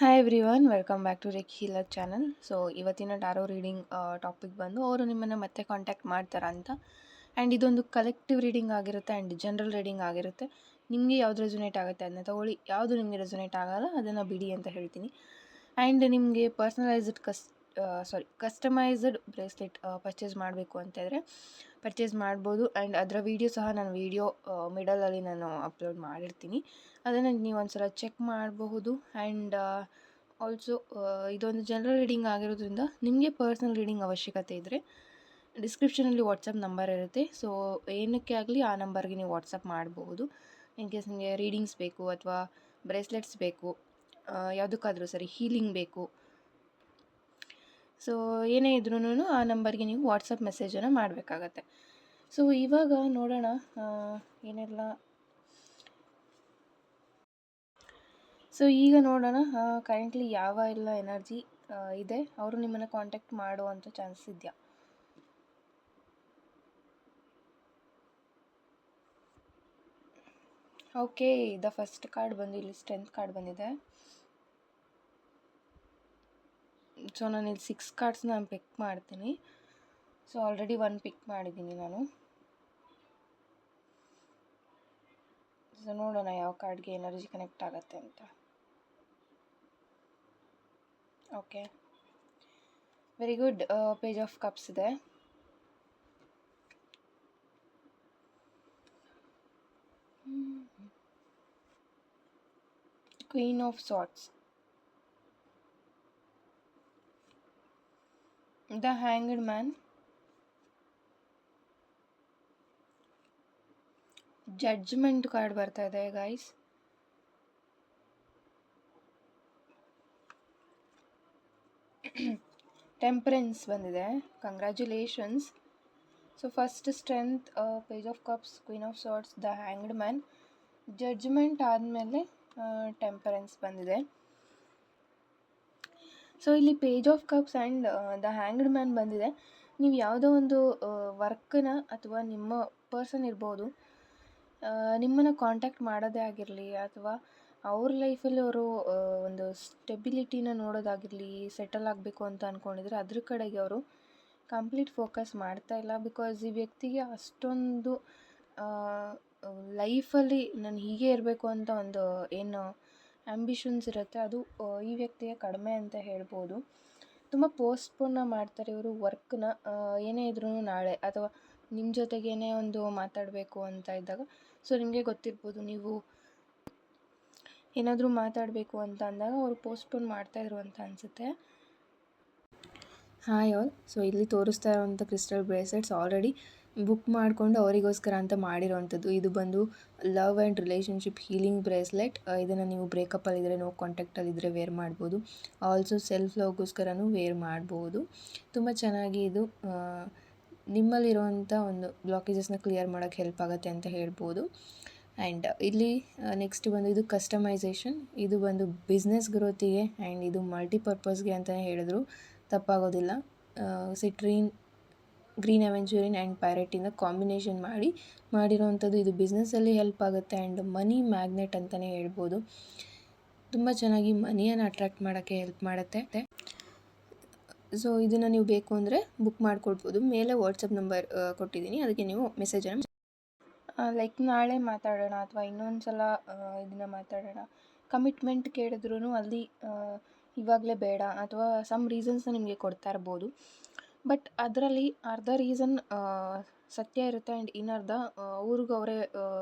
Hi everyone, welcome back to reiki healer channel. So ಇವತ್ತಿನ tarot reading topic ಬಂದು ಅವರು ನಿಮ್ಮನ್ನು ಮತ್ತೆ ಕಾಂಟ್ಯಾಕ್ಟ್ ಮಾಡ್ತಾರಾ ಅಂತ. ಆ್ಯಂಡ್ ಇದೊಂದು ಕಲೆಕ್ಟಿವ್ ರೀಡಿಂಗ್ ಆಗಿರುತ್ತೆ ಆ್ಯಂಡ್ ಜನರಲ್ ರೀಡಿಂಗ್ ಆಗಿರುತ್ತೆ. ನಿಮಗೆ ಯಾವ್ದು ರೆಸೊನೇಟ್ ಆಗುತ್ತೆ ಅದನ್ನ ತೊಗೊಳ್ಳಿ, ಯಾವುದು ನಿಮಗೆ ರೆಸೊನೇಟ್ ಆಗಲ್ಲ ಅದನ್ನು ಬಿಡಿ ಅಂತ ಹೇಳ್ತೀನಿ. ಆ್ಯಂಡ್ ನಿಮಗೆ ಕಸ್ಟಮೈಸ್ಡ್ ಬ್ರೇಸ್ಲೆಟ್ ಪರ್ಚೇಸ್ ಮಾಡಬೇಕು ಅಂತಿದ್ರೆ ಪರ್ಚೇಸ್ ಮಾಡ್ಬೋದು. ಆ್ಯಂಡ್ ಅದರ ವೀಡಿಯೋ ಸಹ ನಾನು ಮಿಡಲಲ್ಲಿ ನಾನು ಅಪ್ಲೋಡ್ ಮಾಡಿರ್ತೀನಿ, ಅದನ್ನು ನೀವು ಒಂದ್ಸಲ ಚೆಕ್ ಮಾಡಬಹುದು. ಆ್ಯಂಡ್ ಆಲ್ಸೋ ಇದೊಂದು ಜನರಲ್ ರೀಡಿಂಗ್ ಆಗಿರೋದ್ರಿಂದ ನಿಮಗೆ ಪರ್ಸ್ನಲ್ ರೀಡಿಂಗ್ ಅವಶ್ಯಕತೆ ಇದ್ದರೆ ಡಿಸ್ಕ್ರಿಪ್ಷನಲ್ಲಿ ವಾಟ್ಸಪ್ ನಂಬರ್ ಇರುತ್ತೆ. ಸೊ ಏನಕ್ಕೆ ಆಗಲಿ ಆ ನಂಬರ್ಗೆ ನೀವು ವಾಟ್ಸಪ್ ಮಾಡಬಹುದು. ಇನ್ ಕೇಸ್ ನಿಮಗೆ ರೀಡಿಂಗ್ಸ್ ಬೇಕು ಅಥವಾ ಬ್ರೇಸ್ಲೆಟ್ಸ್ ಬೇಕು, ಯಾವುದಕ್ಕಾದರೂ ಸರಿ, ಹೀಲಿಂಗ್ ಬೇಕು, ಸೊ ಏನೇ ಇದ್ರೂ ಆ ನಂಬರ್ಗೆ ನೀವು ವಾಟ್ಸಪ್ ಮೆಸೇಜನ್ನು ಮಾಡಬೇಕಾಗತ್ತೆ. ಸೊ ಇವಾಗ ನೋಡೋಣ ಏನೆಲ್ಲ. ಸೊ ಈಗ ನೋಡೋಣ ಕರೆಂಟ್ಲಿ ಯಾವ ಎಲ್ಲ ಎನರ್ಜಿ ಇದೆ, ಅವರು ನಿಮ್ಮನ್ನು ಕಾಂಟ್ಯಾಕ್ಟ್ ಮಾಡುವಂಥ ಚಾನ್ಸಸ್ ಇದೆಯಾ. ಓಕೆ, ದ ಫಸ್ಟ್ ಕಾರ್ಡ್ ಬಂದು ಇಲ್ಲಿ ಸ್ಟ್ರೆಂತ್ ಕಾರ್ಡ್ ಬಂದಿದೆ. ಸೊ ನಾನು ಇಲ್ಲಿ 6 ಕಾರ್ಡ್ಸ್ನ ಪಿಕ್ ಮಾಡ್ತೀನಿ. ಸೊ ಆಲ್ರೆಡಿ 1 ಪಿಕ್ ಮಾಡಿದ್ದೀನಿ ನಾನು. ಸೊ ನೋಡೋಣ ಯಾವ ಕಾರ್ಡ್ಗೆ ಎನರ್ಜಿ ಕನೆಕ್ಟ್ ಆಗುತ್ತೆ ಅಂತ. Okay, very good. Page of cups ಇದೆ. Queen of swords, the hanged man, judgement card ಬರ್ತಾ ಇದೆ ಗೈಸ್. ಟೆಂಪರೆನ್ಸ್ ಬಂದಿದೆ, congratulations. So first strength, page of cups, queen of swords, the hanged man, judgement ಆದಮೇಲೆ temperance ಬಂದಿದೆ. So ಇಲ್ಲಿ page of cups and the hanged man ಬಂದಿದೆ. ನೀವು ಯಾವುದೋ ಒಂದು ವರ್ಕನ್ನ ಅಥವಾ ನಿಮ್ಮ ಪರ್ಸನ್ ಇರ್ಬೋದು, ನಿಮ್ಮನ್ನು ಕಾಂಟ್ಯಾಕ್ಟ್ ಮಾಡೋದೇ ಆಗಿರಲಿ ಅಥವಾ ಅವ್ರ ಲೈಫಲ್ಲಿ ಅವರು ಒಂದು ಸ್ಟೆಬಿಲಿಟಿನ ನೋಡೋದಾಗಿರಲಿ, ಸೆಟಲ್ ಆಗಬೇಕು ಅಂತ ಅಂದ್ಕೊಂಡಿದ್ರೆ ಅದ್ರ ಕಡೆಗೆ ಅವರು ಕಂಪ್ಲೀಟ್ ಫೋಕಸ್ ಮಾಡ್ತಾಯಿಲ್ಲ. ಬಿಕಾಸ್ ಈ ವ್ಯಕ್ತಿಗೆ ಅಷ್ಟೊಂದು ಲೈಫಲ್ಲಿ ನಾನು ಹೀಗೆ ಇರಬೇಕು ಅಂತ ಒಂದು ಏನು ಆ್ಯಂಬಿಷನ್ಸ್ ಇರುತ್ತೆ, ಅದು ಈ ವ್ಯಕ್ತಿಗೆ ಕಡಿಮೆ ಅಂತ ಹೇಳ್ಬೋದು. ತುಂಬ ಪೋಸ್ಟ್ಪೋನ್ನ ಮಾಡ್ತಾರೆ ಇವರು ವರ್ಕ್ನ. ಏನೇ ಇದ್ರೂ ನಾಳೆ ಅಥವಾ ನಿಮ್ಮ ಜೊತೆಗೇನೆ ಒಂದು ಮಾತಾಡಬೇಕು ಅಂತ ಇದ್ದಾಗ, ಸೊ ನಿಮಗೆ ಗೊತ್ತಿರ್ಬೋದು, ನೀವು ಏನಾದರೂ ಮಾತಾಡಬೇಕು ಅಂತ ಅಂದಾಗ ಅವರು ಪೋಸ್ಟ್ಪೋನ್ ಮಾಡ್ತಾಯಿದ್ರು ಅಂತ ಅನಿಸುತ್ತೆ. Hi all. ಸೊ ಇಲ್ಲಿ ತೋರಿಸ್ತಾ ಇರೋವಂಥ ಕ್ರಿಸ್ಟಲ್ ಬ್ರೇಸ್ಲೆಟ್ಸ್ ಆಲ್ರೆಡಿ ಬುಕ್ ಮಾಡಿಕೊಂಡು ಅವರಿಗೋಸ್ಕರ ಅಂತ ಮಾಡಿರೋವಂಥದ್ದು. ಇದು ಬಂದು love and relationship healing bracelet. ಇದನ್ನು ನೀವು ಬ್ರೇಕಪ್ಪಲ್ಲಿದ್ದರೆ, ನೋ ಕಾಂಟ್ಯಾಕ್ಟಲ್ಲಿದ್ದರೆ ವೇರ್ ಮಾಡ್ಬೋದು. ಆಲ್ಸೋ ಸೆಲ್ಫ್ ಲವ್ಗೋಸ್ಕರನೂ ವೇರ್ ಮಾಡ್ಬೋದು. ತುಂಬ ಚೆನ್ನಾಗಿ ಇದು ನಿಮ್ಮಲ್ಲಿರುವಂಥ ಒಂದು ಬ್ಲಾಕೇಜಸ್ನ ಕ್ಲಿಯರ್ ಮಾಡೋಕ್ಕೆ ಹೆಲ್ಪ್ ಆಗುತ್ತೆ ಅಂತ ಹೇಳ್ಬೋದು. ಆ್ಯಂಡ್ ಇಲ್ಲಿ ನೆಕ್ಸ್ಟ್ ಬಂದು ಇದು ಕಸ್ಟಮೈಸೇಷನ್. ಇದು ಬಂದು ಬಿಸ್ನೆಸ್ ಗ್ರೋತಿಗೆ ಆ್ಯಂಡ್ ಇದು ಮಲ್ಟಿಪರ್ಪಸ್ಗೆ ಅಂತಲೇ ಹೇಳಿದ್ರು ತಪ್ಪಾಗೋದಿಲ್ಲ. ಸಿಟ್ರೀನ್, ಗ್ರೀನ್ ಅವೆಂಚೂರಿನ್ ಆ್ಯಂಡ್ ಪ್ಯಾರೆಟಿಂದ ಕಾಂಬಿನೇಷನ್ ಮಾಡಿರೋವಂಥದ್ದು. ಇದು ಬಿಸ್ನೆಸ್ಸಲ್ಲಿ ಹೆಲ್ಪ್ ಆಗುತ್ತೆ ಆ್ಯಂಡ್ ಮನಿ ಮ್ಯಾಗ್ನೆಟ್ ಅಂತಲೇ ಹೇಳ್ಬೋದು. ತುಂಬ ಚೆನ್ನಾಗಿ ಮನಿಯನ್ನು ಅಟ್ರ್ಯಾಕ್ಟ್ ಮಾಡೋಕ್ಕೆ ಹೆಲ್ಪ್ ಮಾಡುತ್ತೆ. ಸೊ ಇದನ್ನು ನೀವು ಬೇಕು ಅಂದರೆ ಬುಕ್ ಮಾಡ್ಕೊಳ್ಬೋದು. ಮೇಲೆ ವಾಟ್ಸಪ್ ನಂಬರ್ ಕೊಟ್ಟಿದ್ದೀನಿ, ಅದಕ್ಕೆ ನೀವು ಮೆಸೇಜನ್ನು ಲೈಕ್ ನಾಳೆ ಮಾತಾಡೋಣ ಅಥವಾ ಇನ್ನೊಂದು ಸಲ ಇದನ್ನು ಮಾತಾಡೋಣ, ಕಮಿಟ್ಮೆಂಟ್ ಕೇಳಿದ್ರೂ ಅಲ್ಲಿ ಇವಾಗಲೇ ಬೇಡ ಅಥವಾ ಸಮ್ ರೀಸನ್ಸ್ನ ನಿಮಗೆ ಕೊಡ್ತಾ ಇರ್ಬೋದು. ಬಟ್ ಅದರಲ್ಲಿ ಅರ್ಧ ರೀಸನ್ ಸತ್ಯ ಇರುತ್ತೆ ಆ್ಯಂಡ್ ಇನ್ನರ್ಧ ಅವ್ರಿಗೆ ಅವರೇ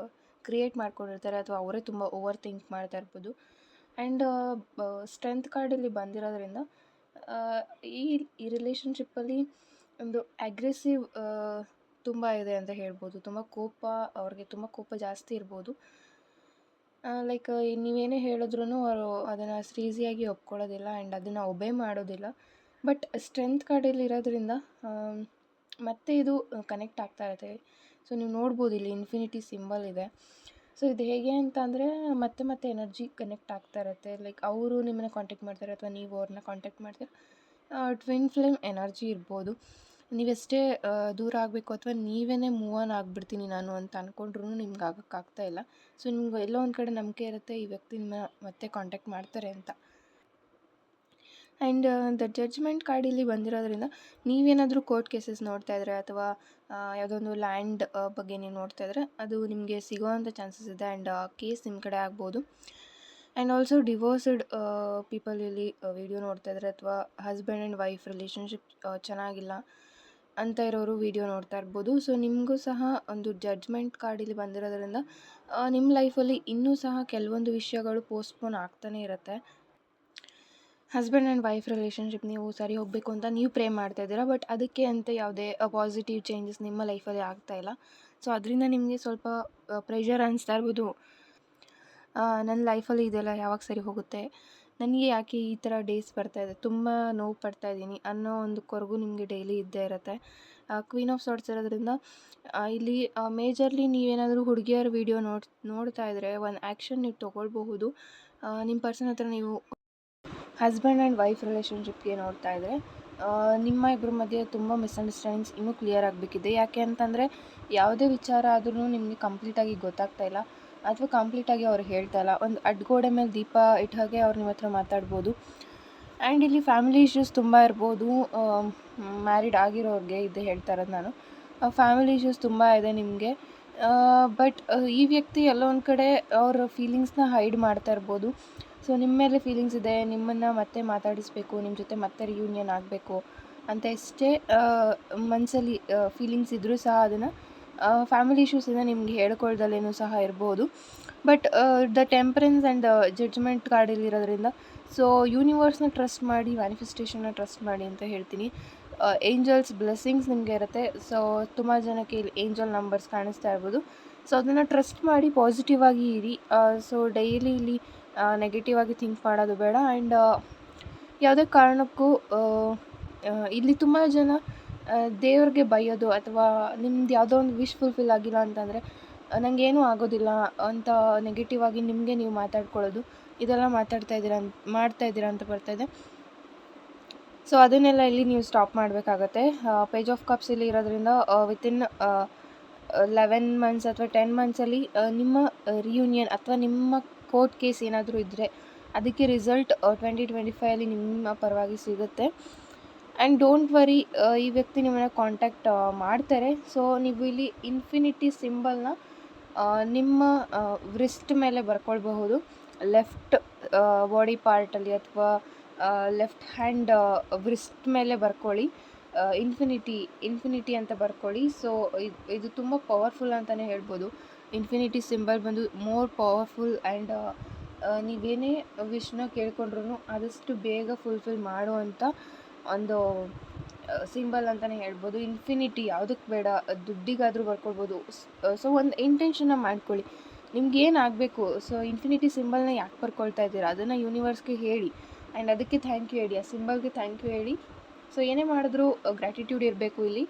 ಕ್ರಿಯೇಟ್ ಮಾಡ್ಕೊಂಡಿರ್ತಾರೆ ಅಥವಾ ಅವರೇ ತುಂಬ ಓವರ್ ಥಿಂಕ್ ಮಾಡ್ತಾ ಇರ್ಬೋದು. ಆ್ಯಂಡ್ ಸ್ಟ್ರೆಂತ್ ಕಾರ್ಡಲ್ಲಿ ಬಂದಿರೋದ್ರಿಂದ ಈ ರಿಲೇಷನ್ಶಿಪ್ಪಲ್ಲಿ ಒಂದು ಅಗ್ರೆಸಿವ್ ತುಂಬ ಇದೆ ಅಂತ ಹೇಳ್ಬೋದು. ಅವ್ರಿಗೆ ತುಂಬ ಕೋಪ ಜಾಸ್ತಿ ಇರ್ಬೋದು. ಲೈಕ್ ನೀವೇನೇ ಹೇಳಿದ್ರೂ ಅವರು ಅದನ್ನು ಈಸಿಯಾಗಿ ಒಪ್ಕೊಳ್ಳೋದಿಲ್ಲ ಆ್ಯಂಡ್ ಅದನ್ನು ಒಬೇ ಮಾಡೋದಿಲ್ಲ. ಬಟ್ ಸ್ಟ್ರೆಂತ್ ಕಾರ್ಡಲ್ಲಿ ಇರೋದ್ರಿಂದ ಮತ್ತೆ ಇದು ಕನೆಕ್ಟ್ ಆಗ್ತಾ ಇರುತ್ತೆ. ಸೊ ನೀವು ನೋಡ್ಬೋದು ಇಲ್ಲಿ ಇನ್ಫಿನಿಟಿ ಸಿಂಬಲ್ ಇದೆ. ಸೊ ಇದು ಹೇಗೆ ಅಂತ ಅಂದರೆ ಮತ್ತೆ ಎನರ್ಜಿ ಕನೆಕ್ಟ್ ಆಗ್ತಾ ಇರುತ್ತೆ. ಲೈಕ್ ಅವರು ನಿಮ್ಮನ್ನು ಕಾಂಟ್ಯಾಕ್ಟ್ ಮಾಡ್ತಾರೆ ಅಥವಾ ನೀವು ಅವ್ರನ್ನ ಕಾಂಟ್ಯಾಕ್ಟ್ ಮಾಡ್ತೀರ. ಟ್ವಿನ್ ಫ್ಲೇಮ್ ಎನರ್ಜಿ ಇರ್ಬೋದು. ನೀವೆಷ್ಟೇ ದೂರ ಆಗಬೇಕು ಅಥವಾ ನೀವೇ ಮೂವ್ ಆನ್ ಆಗಿಬಿಡ್ತೀನಿ ನಾನು ಅಂತ ಅಂದ್ಕೊಂಡ್ರೂ ನಿಮ್ಗೆ ಆಗೋಕ್ಕಾಗ್ತಾ ಇಲ್ಲ. ಸೊ ನಿಮ್ಗೆ ಎಲ್ಲೋ ಒಂದು ಕಡೆ ನಂಬಿಕೆ ಇರುತ್ತೆ ಈ ವ್ಯಕ್ತಿ ನಿಮ್ಮ ಮತ್ತೆ ಕಾಂಟ್ಯಾಕ್ಟ್ ಮಾಡ್ತಾರೆ ಅಂತ. ಆ್ಯಂಡ್ ದ ಜಡ್ಜ್ಮೆಂಟ್ ಕಾರ್ಡ್ ಇಲ್ಲಿ ಬಂದಿರೋದ್ರಿಂದ ನೀವೇನಾದರೂ ಕೋರ್ಟ್ ಕೇಸಸ್ ನೋಡ್ತಾ ಇದ್ದರೆ ಅಥವಾ ಯಾವುದೋ ಒಂದು ಲ್ಯಾಂಡ್ ಬಗ್ಗೆ ನೀವು ನೋಡ್ತಾ ಇದ್ದರೆ ಅದು ನಿಮಗೆ ಸಿಗೋವಂಥ ಚಾನ್ಸಸ್ ಇದೆ. ಆ್ಯಂಡ್ ಕೇಸ್ ನಿಮ್ಮ ಕಡೆ ಆಗ್ಬೋದು. ಆ್ಯಂಡ್ ಆಲ್ಸೋ ಡಿವೋರ್ಸ್ಡ್ ಪೀಪಲ್ ಇಲ್ಲಿ ವಿಡಿಯೋ ನೋಡ್ತಾ ಇದ್ದಾರೆ, ಅಥವಾ ಹಸ್ಬೆಂಡ್ ಆ್ಯಂಡ್ ವೈಫ್ ರಿಲೇಷನ್ಶಿಪ್ ಚೆನ್ನಾಗಿಲ್ಲ ಅಂತ ಇರೋರು ವಿಡಿಯೋ ನೋಡ್ತಾ ಇರ್ಬೋದು. ಸೊ ನಿಮಗೂ ಸಹ ಒಂದು ಜಡ್ಜ್ಮೆಂಟ್ ಕಾರ್ಡ್ ಇಲ್ಲಿ ಬಂದಿರೋದ್ರಿಂದ ನಿಮ್ಮ ಲೈಫಲ್ಲಿ ಇನ್ನೂ ಸಹ ಕೆಲವೊಂದು ವಿಷಯಗಳು ಪೋಸ್ಟ್ಪೋನ್ ಆಗ್ತಾನೇ ಇರುತ್ತೆ. ಹಸ್ಬೆಂಡ್ ಆ್ಯಂಡ್ ವೈಫ್ ರಿಲೇಷನ್ಶಿಪ್ ನೀವು ಸರಿ ಹೋಗಬೇಕು ಅಂತ ನೀವು ಪ್ರೇ ಮಾಡ್ತಾ ಇದ್ದೀರಾ, ಬಟ್ ಅದಕ್ಕೆ ಅಂತ ಯಾವುದೇ ಪಾಸಿಟಿವ್ ಚೇಂಜಸ್ ನಿಮ್ಮ ಲೈಫಲ್ಲಿ ಆಗ್ತಾಯಿಲ್ಲ. ಸೊ ಅದರಿಂದ ನಿಮಗೆ ಸ್ವಲ್ಪ ಪ್ರೆಷರ್ ಅನ್ನಿಸ್ತಾ ಇರ್ಬೋದು. ನನ್ನ ಲೈಫಲ್ಲಿ ಇದೆಲ್ಲ ಯಾವಾಗ ಸರಿ ಹೋಗುತ್ತೆ, ನನಗೆ ಯಾಕೆ ಈ ಥರ ಡೇಸ್ ಬರ್ತಾಯಿದೆ, ತುಂಬ ನೋವು ಪಡ್ತಾಯಿದ್ದೀನಿ ಅನ್ನೋ ಒಂದು ಕೊರಗು ನಿಮಗೆ ಡೈಲಿ ಇದ್ದೇ ಇರುತ್ತೆ. ಕ್ವೀನ್ ಆಫ್ ಸಾರ್ಟ್ಸ್ ಇರೋದ್ರಿಂದ ಇಲ್ಲಿ ಮೇಜರ್ಲಿ ನೀವೇನಾದರೂ ಹುಡುಗಿಯರ ವಿಡಿಯೋ ನೋಡ್ತಾ ಇದ್ದರೆ ಒಂದು ಆ್ಯಕ್ಷನ್ ನೀವು ತೊಗೊಳ್ಬಹುದು. ನಿಮ್ಮ ಪರ್ಸನ್ ಹತ್ರ ನೀವು ಹಸ್ಬೆಂಡ್ ಆ್ಯಂಡ್ ವೈಫ್ ರಿಲೇಷನ್ಶಿಪ್ಗೆ ನೋಡ್ತಾ ಇದ್ದರೆ ನಿಮ್ಮ ಇಬ್ಬರ ಮಧ್ಯೆ ತುಂಬ ಮಿಸ್ಅಂಡರ್ಸ್ಟ್ಯಾಂಡಿಂಗ್ಸ್ ಇನ್ನೂ ಕ್ಲಿಯರ್ ಆಗಬೇಕಿದೆ. ಯಾಕೆ ಅಂತಂದರೆ ಯಾವುದೇ ವಿಚಾರ ಆದ್ರೂ ನಿಮಗೆ ಕಂಪ್ಲೀಟಾಗಿ ಗೊತ್ತಾಗ್ತಾ ಇಲ್ಲ, ಅಥವಾ ಕಂಪ್ಲೀಟಾಗಿ ಅವ್ರು ಹೇಳ್ತಾ ಇಲ್ಲ. ಒಂದು ಅಡ್ಗೋಡೆ ಮೇಲೆ ದೀಪ ಇಟ್ಟ ಹಾಗೆ ಅವ್ರು ನಿಮ್ಮ ಹತ್ರ ಮಾತಾಡ್ಬೋದು. ಆ್ಯಂಡ್ ಇಲ್ಲಿ ಫ್ಯಾಮಿಲಿ ಇಶ್ಯೂಸ್ ತುಂಬ ಇರ್ಬೋದು. ಮ್ಯಾರಿಡ್ ಆಗಿರೋರಿಗೆ ಇದು ಹೇಳ್ತಾ ಇರೋದು ನಾನು. ಫ್ಯಾಮಿಲಿ ಇಶ್ಯೂಸ್ ತುಂಬ ಇದೆ ನಿಮಗೆ. ಬಟ್ ಈ ವ್ಯಕ್ತಿ ಎಲ್ಲೋ ಒಂದು ಕಡೆ ಅವ್ರ ಫೀಲಿಂಗ್ಸ್ನ ಹೈಡ್ ಮಾಡ್ತಾ ಇರ್ಬೋದು. ಸೊ ನಿಮ್ಮ ಮೇಲೆ ಫೀಲಿಂಗ್ಸ್ ಇದೆ, ನಿಮ್ಮನ್ನು ಮತ್ತೆ ಮಾತಾಡಿಸ್ಬೇಕು, ನಿಮ್ಮ ಜೊತೆ ಮತ್ತೆ ರಿಯೂನಿಯನ್ ಆಗಬೇಕು ಅಂತ ಎಷ್ಟೇ ಮನಸ್ಸಲ್ಲಿ ಫೀಲಿಂಗ್ಸ್ ಇದ್ದರೂ ಸಹ ಅದನ್ನು ಫ್ಯಾಮಿಲಿ ಇಶ್ಯೂಸಿಂದ ನಿಮ್ಗೆ ಹೇಳ್ಕೊಳ್ದಲ್ಲೇನೂ ಸಹ ಇರ್ಬೋದು. But the temperance and judgement ಕಾರ್ಡಲ್ಲಿರೋದ್ರಿಂದ ಸೊ ಯೂನಿವರ್ಸ್ನ ಟ್ರಸ್ಟ್ ಮಾಡಿ, ಮ್ಯಾನಿಫೆಸ್ಟೇಷನ್ನ ಟ್ರಸ್ಟ್ ಮಾಡಿ ಅಂತ ಹೇಳ್ತೀನಿ. ಏಂಜಲ್ಸ್ ಬ್ಲೆಸ್ಸಿಂಗ್ಸ್ ನಿಮಗೆ ಇರುತ್ತೆ. ಸೊ ತುಂಬ ಜನಕ್ಕೆ ಇಲ್ಲಿ ಏಂಜಲ್ ನಂಬರ್ಸ್ ಕಾಣಿಸ್ತಾ ಇರ್ಬೋದು. ಸೊ ಅದನ್ನು ಟ್ರಸ್ಟ್ ಮಾಡಿ ಪಾಸಿಟಿವ್ ಆಗಿ ಇರಿ. ಸೊ ಡೈಲಿ ಇಲ್ಲಿ ನೆಗೆಟಿವ್ ಆಗಿ ಥಿಂಕ್ ಮಾಡೋದು ಬೇಡ. ಆ್ಯಂಡ್ ಯಾವುದೇ ಕಾರಣಕ್ಕೂ ಇಲ್ಲಿ ತುಂಬ ಜನ ದೇವ್ರಿಗೆ ಬೈಯೋದು, ಅಥವಾ ನಿಮ್ದು ಯಾವುದೋ ಒಂದು ವಿಶ್ ಫುಲ್ಫಿಲ್ ಆಗಿಲ್ಲ ಅಂತಂದರೆ ನನಗೇನೂ ಆಗೋದಿಲ್ಲ ಅಂತ ನೆಗೆಟಿವ್ ಆಗಿ ನಿಮಗೆ ನೀವು ಮಾತಾಡ್ಕೊಳ್ಳೋದು, ಇದೆಲ್ಲ ಮಾಡ್ತಾಯಿದ್ದೀರಾ ಅಂತ ಬರ್ತಾಯಿದೆ. ಸೊ ಅದನ್ನೆಲ್ಲ ಇಲ್ಲಿ ನೀವು ಸ್ಟಾಪ್ ಮಾಡಬೇಕಾಗತ್ತೆ. ಪೇಜ್ ಆಫ್ ಕಪ್ಸ್ ಇಲ್ಲಿ ಇರೋದ್ರಿಂದ ವಿತಿನ್ 11 ಮಂತ್ಸ್ ಅಥವಾ 10 ಮಂತ್ಸಲ್ಲಿ ನಿಮ್ಮ ರಿಯೂನಿಯನ್ ಅಥವಾ ನಿಮ್ಮ ಕೋರ್ಟ್ ಕೇಸ್ ಏನಾದರೂ ಇದ್ದರೆ ಅದಕ್ಕೆ ರಿಸಲ್ಟ್ 2025ಅಲ್ಲಿ ನಿಮ್ಮ ಪರವಾಗಿ ಸಿಗುತ್ತೆ. ಆ್ಯಂಡ್ ಡೋಂಟ್ ವರಿ, ಈ ವ್ಯಕ್ತಿ ನಿಮ್ಮನ್ನು ಕಾಂಟ್ಯಾಕ್ಟ್ ಮಾಡ್ತಾರೆ. ಸೊ ನೀವು ಇಲ್ಲಿ ಇನ್ಫಿನಿಟಿ ಸಿಂಬಲ್ನ ನಿಮ್ಮ ವ್ರಿಸ್ಟ್ ಮೇಲೆ ಬರ್ಕೊಳ್ಬಹುದು. ಲೆಫ್ಟ್ ಬಾಡಿ ಪಾರ್ಟಲ್ಲಿ ಅಥವಾ ಲೆಫ್ಟ್ ಹ್ಯಾಂಡ್ ವ್ರಿಸ್ಟ್ ಮೇಲೆ ಬರ್ಕೊಳ್ಳಿ. ಇನ್ಫಿನಿಟಿ ಅಂತ ಬರ್ಕೊಳ್ಳಿ. ಸೊ ಇದು ತುಂಬ ಪವರ್ಫುಲ್ ಅಂತಲೇ ಹೇಳ್ಬೋದು. ಇನ್ಫಿನಿಟಿ ಸಿಂಬಲ್ ಬಂದು ಮೋರ್ ಪವರ್ಫುಲ್. ಆ್ಯಂಡ್ ನೀವೇನೇ ವಿಶ್ನ ಕೇಳ್ಕೊಂಡ್ರೂ ಆದಷ್ಟು ಬೇಗ ಫುಲ್ಫಿಲ್ ಮಾಡುವಂಥ ಒಂದು ಸಿಂಬಲ್ ಅಂತಲೇ ಹೇಳ್ಬೋದು. ಇನ್ಫಿನಿಟಿ ಯಾವುದಕ್ಕೆ ಬೇಡ, ದುಡ್ಡಿಗಾದರೂ ಬರ್ಕೊಳ್ಬೋದು. ಸೊ ಒಂದು ಇಂಟೆನ್ಷನ್ನ ಮಾಡ್ಕೊಳ್ಳಿ, ನಿಮ್ಗೆ ಏನು ಆಗಬೇಕು. ಸೊ ಇನ್ಫಿನಿಟಿ ಸಿಂಬಲ್ನ ಯಾಕೆ ಬರ್ಕೊಳ್ತಾ ಇದ್ದೀರಾ ಅದನ್ನು ಯೂನಿವರ್ಸ್ಗೆ ಹೇಳಿ. ಆ್ಯಂಡ್ ಅದಕ್ಕೆ ಥ್ಯಾಂಕ್ ಯು ಹೇಳಿ, ಆ ಸಿಂಬಲ್ಗೆ ಥ್ಯಾಂಕ್ ಯು ಹೇಳಿ. ಸೊ ಏನೇ ಮಾಡಿದ್ರೂ ಗ್ರ್ಯಾಟಿಟ್ಯೂಡ್ ಇರಬೇಕು ಇಲ್ಲಿ.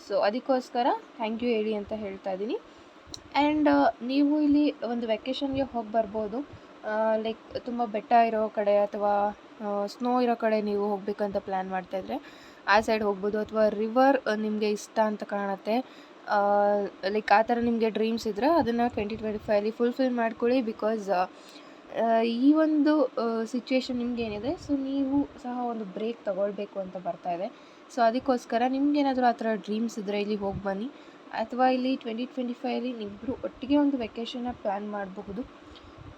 ಸೊ ಅದಕ್ಕೋಸ್ಕರ ಥ್ಯಾಂಕ್ ಯು ಹೇಳಿ ಅಂತ ಹೇಳ್ತಾ ಇದ್ದೀನಿ. ಆ್ಯಂಡ್ ನೀವು ಇಲ್ಲಿ ಒಂದು ವೆಕೇಷನ್ಗೆ ಹೋಗಿ ಬರ್ಬೋದು. ಲೈಕ್ ತುಂಬ ಬೆಟ್ಟ ಇರೋ ಕಡೆ ಅಥವಾ ಸ್ನೋ ಇರೋ ಕಡೆ ನೀವು ಹೋಗಬೇಕಂತ ಪ್ಲ್ಯಾನ್ ಮಾಡ್ತಾಯಿದ್ರೆ ಆ ಸೈಡ್ ಹೋಗ್ಬೋದು. ಅಥವಾ ರಿವರ್ ನಿಮಗೆ ಇಷ್ಟ ಅಂತ ಕಾಣುತ್ತೆ, ಲೈಕ್ ಆ ಥರ ನಿಮಗೆ ಡ್ರೀಮ್ಸ್ ಇದ್ದರೆ ಅದನ್ನು 2025ಅಲ್ಲಿ ಫುಲ್ಫಿಲ್ ಮಾಡ್ಕೊಳ್ಳಿ. ಬಿಕಾಸ್ ಈ ಒಂದು ಸಿಚುವೇಶನ್ ನಿಮಗೇನಿದೆ, ಸೊ ನೀವು ಸಹ ಒಂದು ಬ್ರೇಕ್ ತೊಗೊಳ್ಬೇಕು ಅಂತ ಬರ್ತಾಯಿದೆ. ಸೊ ಅದಕ್ಕೋಸ್ಕರ ನಿಮಗೇನಾದರೂ ಆ ಥರ ಡ್ರೀಮ್ಸ್ ಇದ್ದರೆ ಇಲ್ಲಿ ಹೋಗಿ ಬನ್ನಿ. ಅಥವಾ ಇಲ್ಲಿ 2025ಅಲ್ಲಿ ನೀವಿಬ್ಬರು ಒಟ್ಟಿಗೆ ಒಂದು ವೆಕೇಷನ್ನ ಪ್ಲ್ಯಾನ್ ಮಾಡಬಹುದು.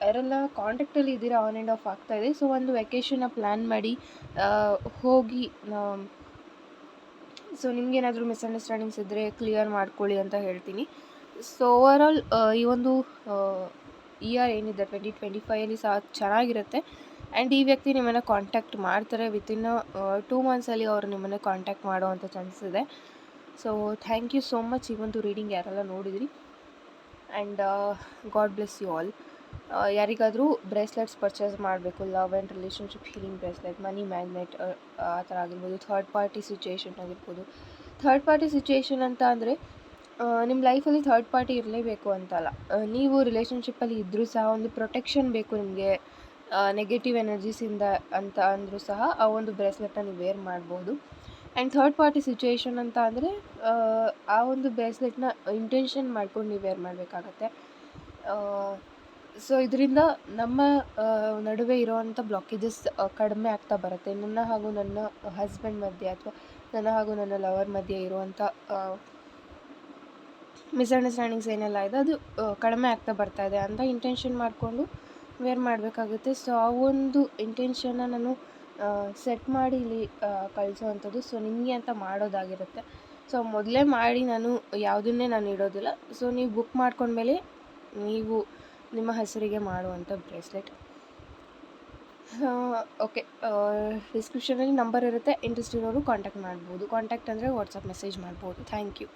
ಯಾರೆಲ್ಲ ಕಾಂಟ್ಯಾಕ್ಟಲ್ಲಿ ಇದ್ದೀರಾ, ಆನ್ ಆ್ಯಂಡ್ ಆಫ್ ಆಗ್ತಾಯಿದೆ. ಸೊ ಒಂದು ವೆಕೇಷನ್ನ ಪ್ಲ್ಯಾನ್ ಮಾಡಿ ಹೋಗಿ. ಸೊ ನಿಮಗೇನಾದರೂ ಮಿಸ್ಅಂಡರ್ಸ್ಟ್ಯಾಂಡಿಂಗ್ಸ್ ಇದ್ದರೆ ಕ್ಲಿಯರ್ ಮಾಡ್ಕೊಳ್ಳಿ ಅಂತ ಹೇಳ್ತೀನಿ. ಸೊ ಓವರಾಲ್ ಈ ಒಂದು ಇಯರ್ ಏನಿದೆ 2025ಅಲ್ಲಿ ಸಹ ಚೆನ್ನಾಗಿರುತ್ತೆ. ಆ್ಯಂಡ್ ಈ ವ್ಯಕ್ತಿ ನಿಮ್ಮನ್ನು ಕಾಂಟ್ಯಾಕ್ಟ್ ಮಾಡ್ತಾರೆ. ವಿತಿನ್ 2 ಮಂತ್ಸಲ್ಲಿ ಅವರು ನಿಮ್ಮನ್ನು ಕಾಂಟ್ಯಾಕ್ಟ್ ಮಾಡುವಂಥ ಚಾನ್ಸಸ್ ಇದೆ. So thank you so much ಈ ಒಂದು ರೀಡಿಂಗ್ ಯಾರೆಲ್ಲ ನೋಡಿದಿರಿ. And god bless you all. ಯಾರಿಗಾದರೂ ಬ್ರೇಸ್ಲೆಟ್ಸ್ ಪರ್ಚೇಸ್ ಮಾಡಬೇಕು, love and relationship healing bracelet, money magnet ಆ ಥರ ಆಗಿರ್ಬೋದು, ಥರ್ಡ್ ಪಾರ್ಟಿ ಸಿಚುಯೇಷನ್ ಆಗಿರ್ಬೋದು. ಥರ್ಡ್ ಪಾರ್ಟಿ ಸಿಚುಯೇಷನ್ ಅಂತ ಅಂದರೆ ನಿಮ್ಮ ಲೈಫಲ್ಲಿ ಥರ್ಡ್ ಪಾರ್ಟಿ ಇರಲೇಬೇಕು ಅಂತಲ್ಲ. ನೀವು ರಿಲೇಷನ್ಶಿಪ್ಪಲ್ಲಿ ಇದ್ದರೂ ಸಹ ಒಂದು ಪ್ರೊಟೆಕ್ಷನ್ ಬೇಕು ನಿಮಗೆ ನೆಗೆಟಿವ್ ಎನರ್ಜೀಸಿಂದ ಅಂತ ಅಂದರೂ ಸಹ ಆ ಒಂದು ಬ್ರೇಸ್ಲೆಟ್ನ ನೀವು ವೇರ್ ಮಾಡ್ಬೋದು. ಆ್ಯಂಡ್ ಥರ್ಡ್ ಪಾರ್ಟಿ ಸಿಚುಯೇಷನ್ ಅಂತ ಅಂದರೆ ಆ ಒಂದು ಬ್ರೇಸ್ಲೆಟ್ನ ಇಂಟೆನ್ಷನ್ ಮಾಡ್ಕೊಂಡು ನೀವು ವೇರ್ ಮಾಡಬೇಕಾಗತ್ತೆ. ಸೊ ಇದರಿಂದ ನಮ್ಮ ನಡುವೆ ಇರೋವಂಥ ಬ್ಲಾಕೇಜಸ್ ಕಡಿಮೆ ಆಗ್ತಾ ಬರುತ್ತೆ. ನನ್ನ ಹಾಗೂ ನನ್ನ ಹಸ್ಬೆಂಡ್ ಮಧ್ಯೆ ಅಥವಾ ನನ್ನ ಹಾಗೂ ನನ್ನ ಲವರ್ ಮಧ್ಯೆ ಇರುವಂಥ ಮಿಸ್ಅಂಡರ್ಸ್ಟ್ಯಾಂಡಿಂಗ್ಸ್ ಏನೆಲ್ಲ ಇದೆ ಅದು ಕಡಿಮೆ ಆಗ್ತಾ ಬರ್ತಾ ಇದೆ ಅಂತ ಇಂಟೆನ್ಷನ್ ಮಾಡಿಕೊಂಡು ವೇರ್ ಮಾಡಬೇಕಾಗುತ್ತೆ. ಸೊ ಆ ಒಂದು ಇಂಟೆನ್ಷನ್ನ ನಾನು ಸೆಟ್ ಮಾಡಿ ಇಲ್ಲಿ ಕಳಿಸೋವಂಥದ್ದು. ಸೊ ನಿಮಗೆ ಅಂತ ಮಾಡೋದಾಗಿರುತ್ತೆ. ಸೊ ಮೊದಲೇ ಮಾಡಿ ನಾನು ಯಾವುದನ್ನೇ ನಾನು ಇಡೋದಿಲ್ಲ. ಸೊ ನೀವು ಬುಕ್ ಮಾಡ್ಕೊಂಡ್ಮೇಲೆ ನೀವು ನಿಮ್ಮ ಹೆಸರಿಗೆ ಮಾಡುವಂಥ ಬ್ರೇಸ್ಲೆಟ್. ಓಕೆ, ಡಿಸ್ಕ್ರಿಪ್ಷನಲ್ಲಿ ನಂಬರ್ ಇರುತ್ತೆ. ಇಂಟ್ರೆಸ್ಟ್ ಇರೋರು ಕಾಂಟ್ಯಾಕ್ಟ್ ಮಾಡ್ಬೋದು. ಕಾಂಟ್ಯಾಕ್ಟ್ ಅಂದರೆ ವಾಟ್ಸಪ್ ಮೆಸೇಜ್ ಮಾಡ್ಬೋದು. Thank you.